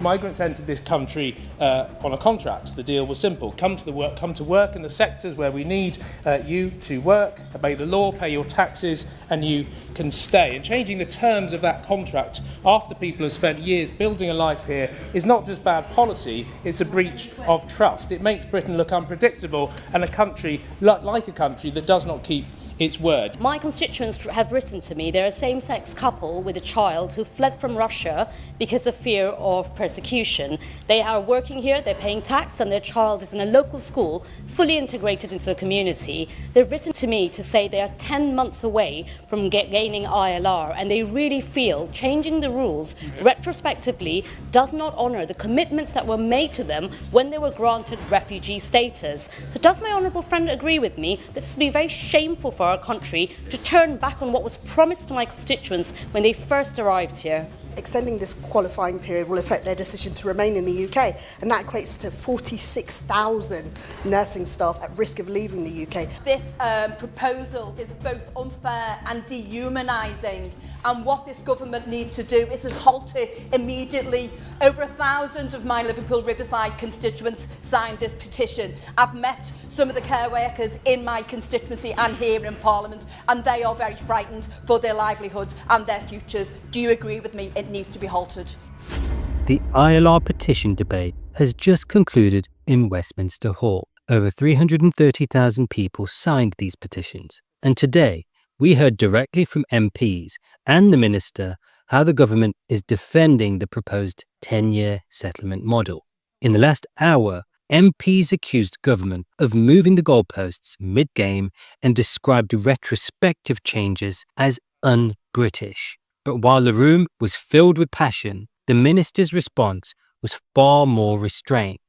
Migrants entered this country on a contract. The deal was simple. Come to work in the sectors where we need you to work, obey the law, pay your taxes, and you can stay. And changing the terms of that contract after people have spent years building a life here is not just bad policy, it's a breach of trust. It makes Britain look unpredictable and a country like a country that does not keep its word. My constituents have written to me they're a same-sex couple with a child who fled from Russia because of fear of persecution. They are working here, they're paying tax, and their child is in a local school, fully integrated into the community. They've written to me to say they are 10 months away from gaining ILR, and they really feel changing the rules retrospectively does not honour the commitments that were made to them when they were granted refugee status. So does my honourable friend agree with me that this would be very shameful for our country to turn back on what was promised to my constituents when they first arrived here? Extending this qualifying period will affect their decision to remain in the UK, and that equates to 46,000 nursing staff at risk of leaving the UK. This proposal is both unfair and dehumanising, and what this government needs to do is to halt it immediately. Over 1,000 of my Liverpool Riverside constituents signed this petition. I've met some of the care workers in my constituency and here in Parliament, and they are very frightened for their livelihoods and their futures. Do you agree with me? It needs to be halted. The ILR petition debate has just concluded in Westminster Hall. Over 330,000 people signed these petitions, and today we heard directly from MPs and the Minister how the government is defending the proposed 10-year settlement model. In the last hour, MPs accused government of moving the goalposts mid-game and described retrospective changes as un-British. But while the room was filled with passion, the Minister's response was far more restrained.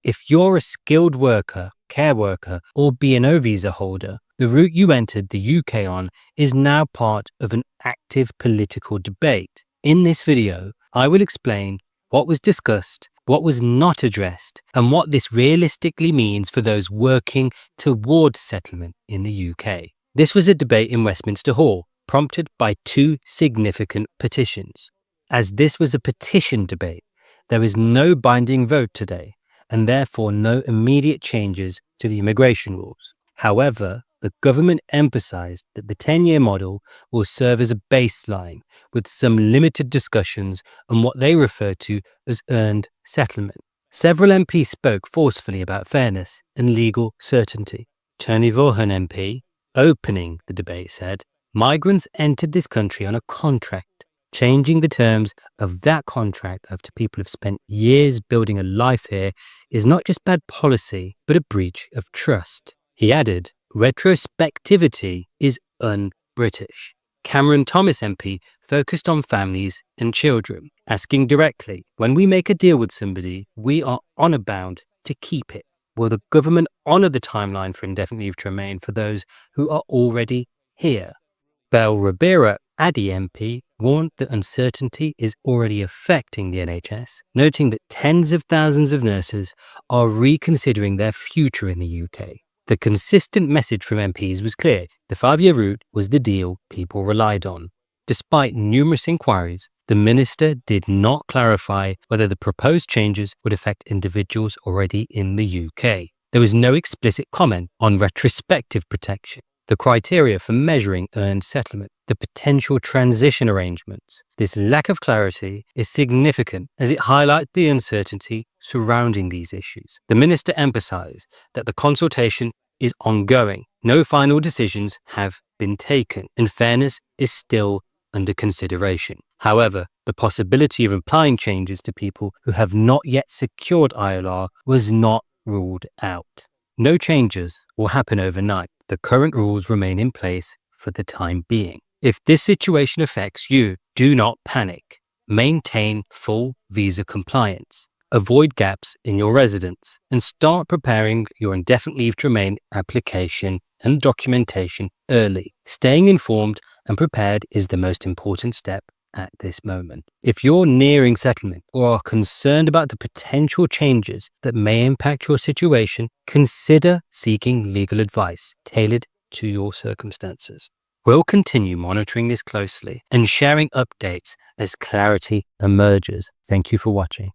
If you're a skilled worker, care worker, or B&O visa holder, the route you entered the UK on is now part of an active political debate. In this video, I will explain what was discussed, what was not addressed, and what this realistically means for those working towards settlement in the UK. This was a debate in Westminster Hall, prompted by two significant petitions. As this was a petition debate, there is no binding vote today, and therefore no immediate changes to the immigration rules. However, the government emphasised that the 10-year model will serve as a baseline, with some limited discussions on what they refer to as earned settlement. Several MPs spoke forcefully about fairness and legal certainty. Tony Vaughan MP, opening the debate, said, "Migrants entered this country on a contract. Changing the terms of that contract after people have spent years building a life here is not just bad policy, but a breach of trust." He added, "Retrospectivity is un-British." Cameron Thomas MP focused on families and children, asking directly, when we make a deal with somebody, we are honour bound to keep it. Will the government honour the timeline for indefinite leave to remain for those who are already here? Bell Ribera Addy MP warned that uncertainty is already affecting the NHS, noting that tens of thousands of nurses are reconsidering their future in the UK. The consistent message from MPs was clear. The 5-year route was the deal people relied on. Despite numerous inquiries, the Minister did not clarify whether the proposed changes would affect individuals already in the UK. There was no explicit comment on retrospective protection, the criteria for measuring earned settlement, the potential transition arrangements. This lack of clarity is significant as it highlights the uncertainty surrounding these issues. The Minister emphasised that the consultation is ongoing. No final decisions have been taken, and fairness is still under consideration. However, the possibility of applying changes to people who have not yet secured ILR was not ruled out. No changes will happen overnight. The current rules remain in place for the time being. If this situation affects you, do not panic. Maintain full visa compliance. Avoid gaps in your residence and start preparing your indefinite leave to remain application and documentation early. Staying informed and prepared is the most important step at this moment. If you're nearing settlement or are concerned about the potential changes that may impact your situation, consider seeking legal advice tailored to your circumstances. We'll continue monitoring this closely and sharing updates as clarity emerges. Thank you for watching.